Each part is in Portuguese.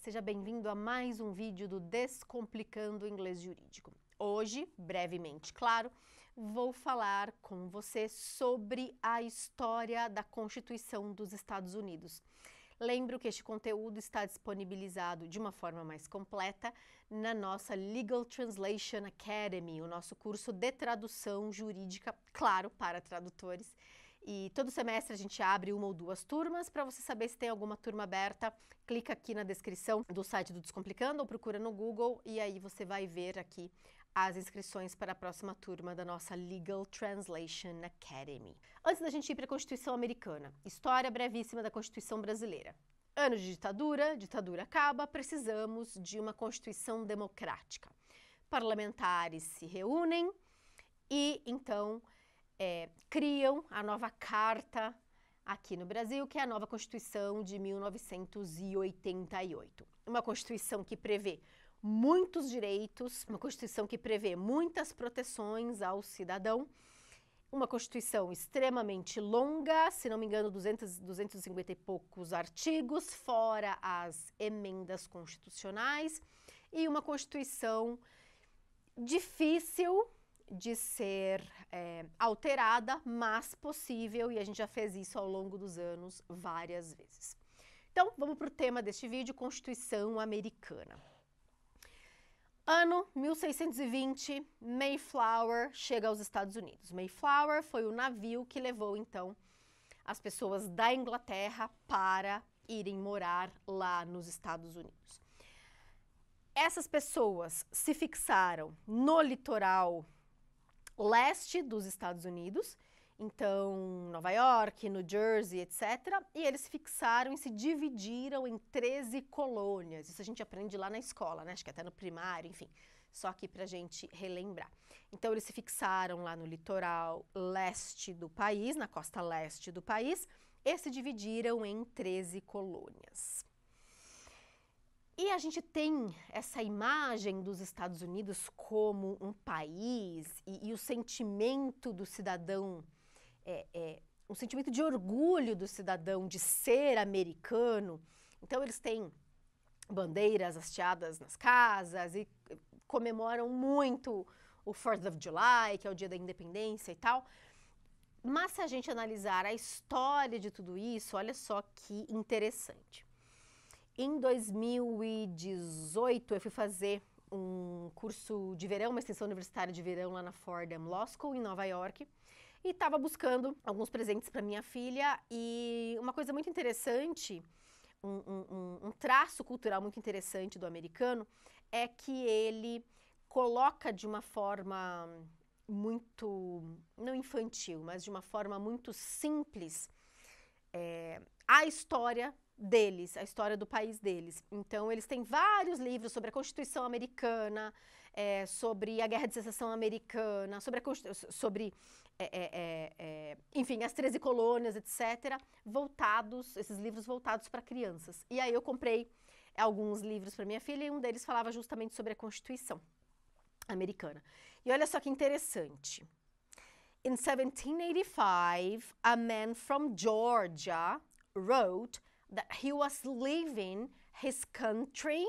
seja bem-vindo a mais um vídeo do Descomplicando o Inglês Jurídico. Hoje, brevemente, claro, vou falar com você sobre a história da Constituição dos Estados Unidos. Lembro que este conteúdo está disponibilizado de uma forma mais completa na nossa Legal Translation Academy, o nosso curso de tradução jurídica, claro, para tradutores. E todo semestre a gente abre uma ou duas turmas. Para você saber se tem alguma turma aberta, clica aqui na descrição do site do Descomplicando ou procura no Google e aí você vai ver aqui as inscrições para a próxima turma da nossa Legal Translation Academy. Antes da gente ir para a Constituição Americana, história brevíssima da Constituição Brasileira. Anos de ditadura, ditadura acaba, precisamos de uma Constituição democrática. Parlamentares se reúnem e então criam a nova carta aqui no Brasil, que é a nova Constituição de 1988. Uma Constituição que prevê muitos direitos, uma Constituição que prevê muitas proteções ao cidadão, uma Constituição extremamente longa, se não me engano, 250 e poucos artigos, fora as emendas constitucionais, e uma Constituição difícil de ser alterada, mas possível, e a gente já fez isso ao longo dos anos várias vezes. Então, vamos para o tema deste vídeo, Constituição Americana. Ano 1620, Mayflower chega aos Estados Unidos. Mayflower foi o navio que levou, então, as pessoas da Inglaterra para irem morar lá nos Estados Unidos. Essas pessoas se fixaram no litoral leste dos Estados Unidos, então Nova York, New Jersey, etc. E eles se fixaram e se dividiram em 13 colônias. Isso a gente aprende lá na escola, né? Acho que até no primário, enfim. Só aqui pra gente relembrar. Então eles se fixaram lá no litoral leste do país, na costa leste do país, e se dividiram em 13 colônias. E a gente tem essa imagem dos Estados Unidos como um país e o sentimento do cidadão, um sentimento de orgulho do cidadão de ser americano. Então eles têm bandeiras hasteadas nas casas e comemoram muito o 4th of July, que é o dia da independência e tal. Mas se a gente analisar a história de tudo isso, olha só que interessante. Em 2018, eu fui fazer um curso de verão, uma extensão universitária de verão lá na Fordham Law School, em Nova York, e estava buscando alguns presentes para minha filha, e uma coisa muito interessante, um traço cultural muito interessante do americano, é que ele coloca de uma forma muito, não infantil, mas de uma forma muito simples, a história deles, a história do país deles. Então, eles têm vários livros sobre a Constituição Americana, sobre a Guerra de Secessão Americana, enfim, as 13 colônias, etc., esses livros voltados para crianças. E aí eu comprei alguns livros para minha filha e um deles falava justamente sobre a Constituição Americana. E olha só que interessante. In 1785, a man from Georgia wrote that he was leaving his country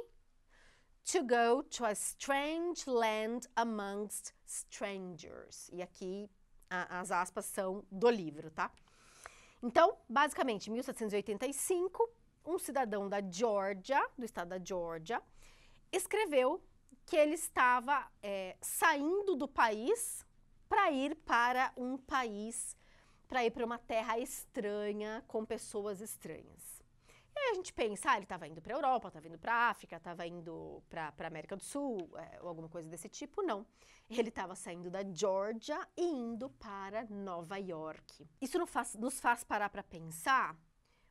to go to a strange land amongst strangers. E aqui as aspas são do livro, tá? Então, basicamente, em 1785, um cidadão da Georgia, do estado da Georgia, escreveu que ele estava saindo do país para ir para um país, para ir para uma terra estranha, com pessoas estranhas. E aí a gente pensa, ele estava indo para a Europa, estava indo para a África, estava indo para a América do Sul, ou alguma coisa desse tipo, não. Ele estava saindo da Georgia e indo para Nova York. Isso nos faz parar para pensar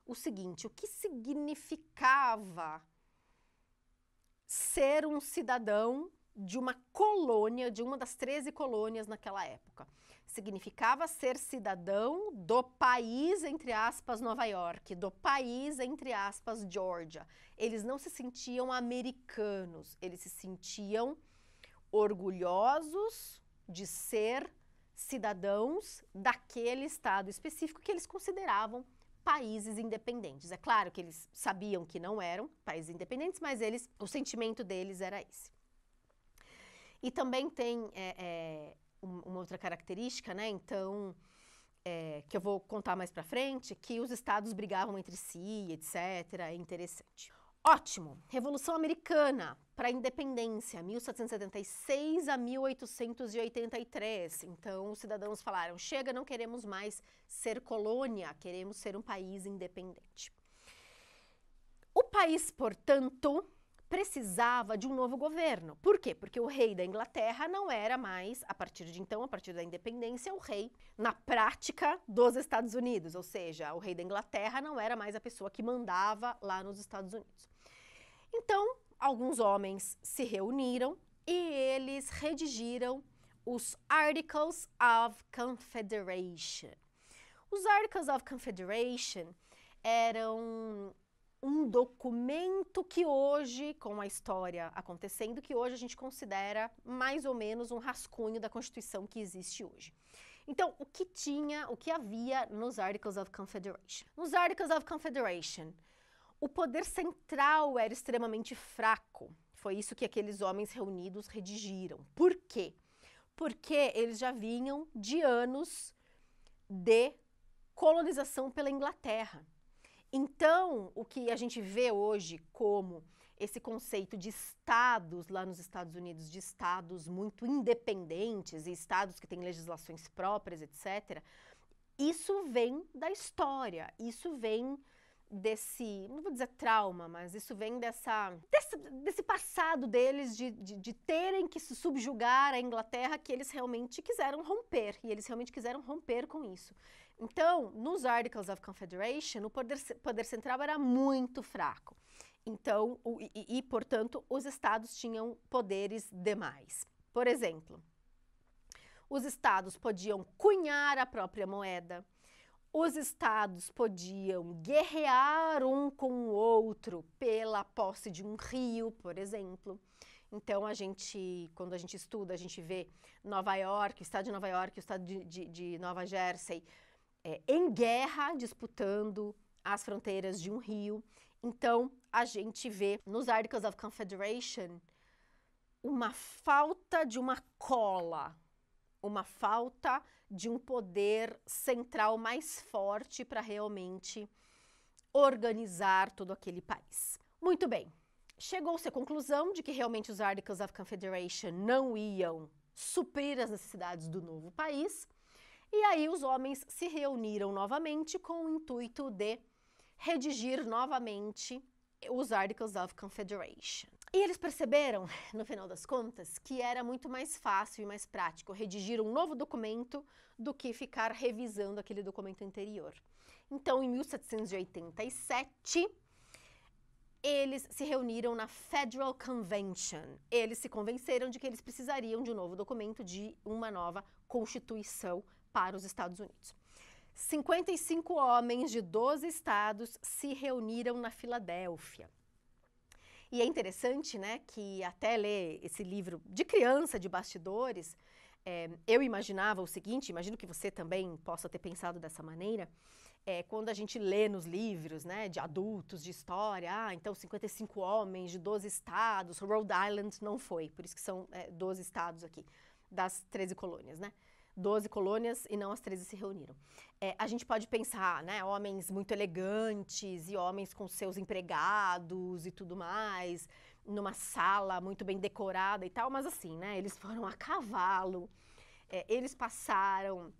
o seguinte, o que significava ser um cidadão de uma colônia, de uma das 13 colônias naquela época. Significava ser cidadão do país, entre aspas, Nova York, do país, entre aspas, Georgia. Eles não se sentiam americanos, eles se sentiam orgulhosos de ser cidadãos daquele estado específico que eles consideravam países independentes. É claro que eles sabiam que não eram países independentes, mas o sentimento deles era esse. E também tem uma outra característica, né? Então, que eu vou contar mais pra frente, que os estados brigavam entre si, etc. É interessante. Ótimo! Revolução Americana para a Independência, 1776 a 1883. Então, os cidadãos falaram, chega, não queremos mais ser colônia, queremos ser um país independente. O país, portanto, precisava de um novo governo. Por quê? Porque o rei da Inglaterra não era mais, a partir de então, a partir da independência, o rei, na prática, dos Estados Unidos. Ou seja, o rei da Inglaterra não era mais a pessoa que mandava lá nos Estados Unidos. Então, alguns homens se reuniram e eles redigiram os Articles of Confederation. Os Articles of Confederation eram um documento que hoje, com a história acontecendo, que hoje a gente considera mais ou menos um rascunho da Constituição que existe hoje. Então, o que havia nos Articles of Confederation? Nos Articles of Confederation, o poder central era extremamente fraco. Foi isso que aqueles homens reunidos redigiram. Por quê? Porque eles já vinham de anos de colonização pela Inglaterra. Então, o que a gente vê hoje como esse conceito de estados lá nos Estados Unidos, de estados muito independentes e estados que têm legislações próprias, etc., isso vem da história, isso vem desse, não vou dizer trauma, mas isso vem desse passado deles de terem que se subjugar à Inglaterra, que eles realmente quiseram romper, e eles realmente quiseram romper com isso. Então, nos Articles of Confederation, o poder central era muito fraco. Então, portanto, os estados tinham poderes demais. Por exemplo, os estados podiam cunhar a própria moeda, os estados podiam guerrear um com o outro pela posse de um rio, por exemplo. Então, quando a gente estuda, a gente vê Nova York, o estado de Nova York, o estado de Nova Jersey, em guerra, disputando as fronteiras de um rio. Então, a gente vê nos Articles of Confederation uma falta de uma cola, uma falta de um poder central mais forte para realmente organizar todo aquele país. Muito bem, chegou-se à conclusão de que realmente os Articles of Confederation não iam suprir as necessidades do novo país, e aí os homens se reuniram novamente com o intuito de redigir novamente os Articles of Confederation. E eles perceberam, no final das contas, que era muito mais fácil e mais prático redigir um novo documento do que ficar revisando aquele documento anterior. Então, em 1787, eles se reuniram na Federal Convention. Eles se convenceram de que eles precisariam de um novo documento, de uma nova Constituição para os Estados Unidos. 55 homens de 12 estados se reuniram na Filadélfia. E é interessante, né, que até ler esse livro de criança, de bastidores, eu imaginava o seguinte, imagino que você também possa ter pensado dessa maneira, quando a gente lê nos livros, né, de adultos, de história, então 55 homens de 12 estados, Rhode Island não foi, por isso que são 12 estados aqui, das 13 colônias, né? 12 colônias e não as 13 se reuniram. A gente pode pensar, né, homens muito elegantes e homens com seus empregados e tudo mais, numa sala muito bem decorada e tal, mas assim, né, eles foram a cavalo, eles passaram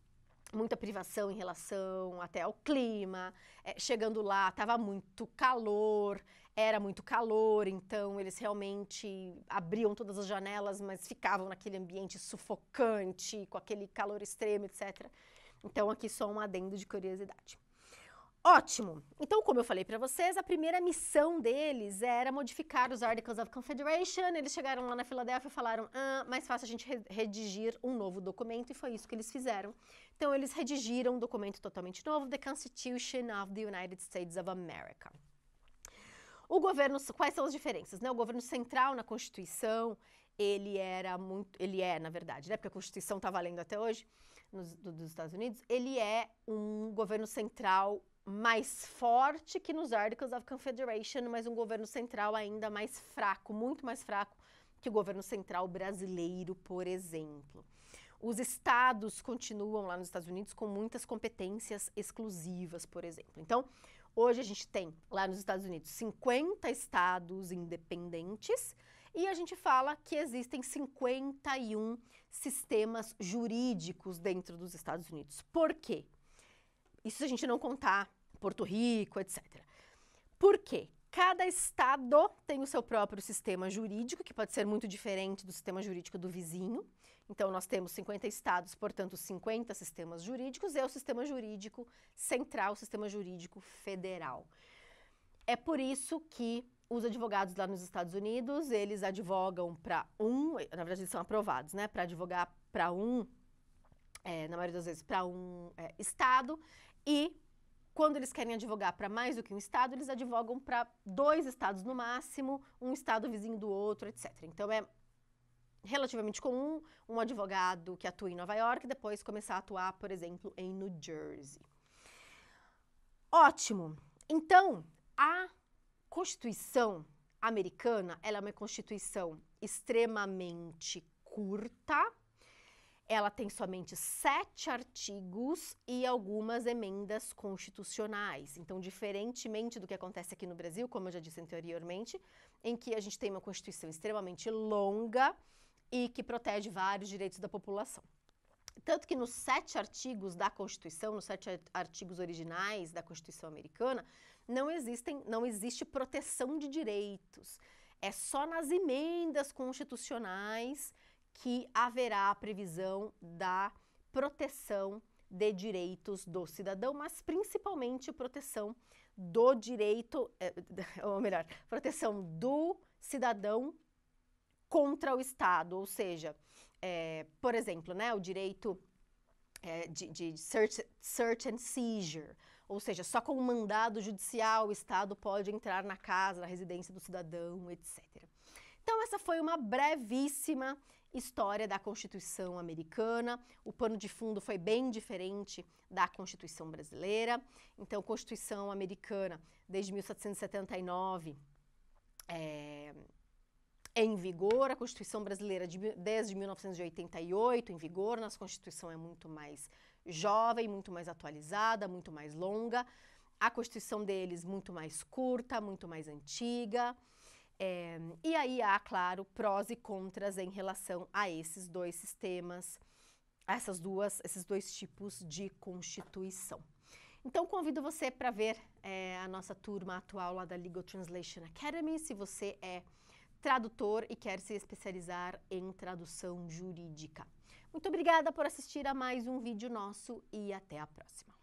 muita privação em relação até ao clima, chegando lá estava muito calor, era muito calor, então eles realmente abriam todas as janelas, mas ficavam naquele ambiente sufocante, com aquele calor extremo, etc. Então aqui só um adendo de curiosidade. Ótimo! Então, como eu falei para vocês, a primeira missão deles era modificar os Articles of Confederation. Eles chegaram lá na Filadélfia e falaram, mais fácil a gente redigir um novo documento, e foi isso que eles fizeram. Então, eles redigiram um documento totalmente novo, The Constitution of the United States of America. O governo, quais são as diferenças, né? O governo central na Constituição, ele é, na verdade, né? Porque a Constituição está valendo até hoje, dos Estados Unidos, ele é um governo central mais forte que nos Articles of Confederation, mas um governo central ainda mais fraco, muito mais fraco que o governo central brasileiro, por exemplo. Os estados continuam lá nos Estados Unidos com muitas competências exclusivas, por exemplo. Então, hoje a gente tem lá nos Estados Unidos 50 estados independentes e a gente fala que existem 51 sistemas jurídicos dentro dos Estados Unidos. Por quê? Isso se a gente não contar Porto Rico, etc. Por quê? Cada estado tem o seu próprio sistema jurídico, que pode ser muito diferente do sistema jurídico do vizinho. Então, nós temos 50 estados, portanto, 50 sistemas jurídicos, e é o sistema jurídico central, o sistema jurídico federal. É por isso que os advogados lá nos Estados Unidos, eles advogam para na verdade, eles são aprovados, né, para advogar para na maioria das vezes, para estado, e quando eles querem advogar para mais do que um estado, eles advogam para 2 estados no máximo, um estado vizinho do outro, etc. Então, é relativamente comum um advogado que atua em Nova York depois começar a atuar, por exemplo, em New Jersey. Ótimo! Então, a Constituição americana, ela é uma Constituição extremamente curta. Ela tem somente 7 artigos e algumas emendas constitucionais. Então, diferentemente do que acontece aqui no Brasil, como eu já disse anteriormente, em que a gente tem uma Constituição extremamente longa e que protege vários direitos da população. Tanto que nos 7 artigos da Constituição, nos 7 artigos originais da Constituição americana, não existe proteção de direitos. É só nas emendas constitucionais que haverá a previsão da proteção de direitos do cidadão, mas principalmente proteção do direito, ou melhor, proteção do cidadão contra o Estado, ou seja, por exemplo, né, o direito de search and seizure, ou seja, só com um mandado judicial o Estado pode entrar na casa, na residência do cidadão, etc. Então, essa foi uma brevíssima história da Constituição americana. O pano de fundo foi bem diferente da Constituição brasileira. Então, a Constituição americana, desde 1779, em vigor. A Constituição brasileira, desde 1988, em vigor. Nossa Constituição é muito mais jovem, muito mais atualizada, muito mais longa. A Constituição deles muito mais curta, muito mais antiga. E aí há, claro, prós e contras em relação a esses 2 sistemas, esses dois tipos de Constituição. Então, convido você para ver a nossa turma atual lá da Legal Translation Academy, se você é tradutor e quer se especializar em tradução jurídica. Muito obrigada por assistir a mais um vídeo nosso e até a próxima.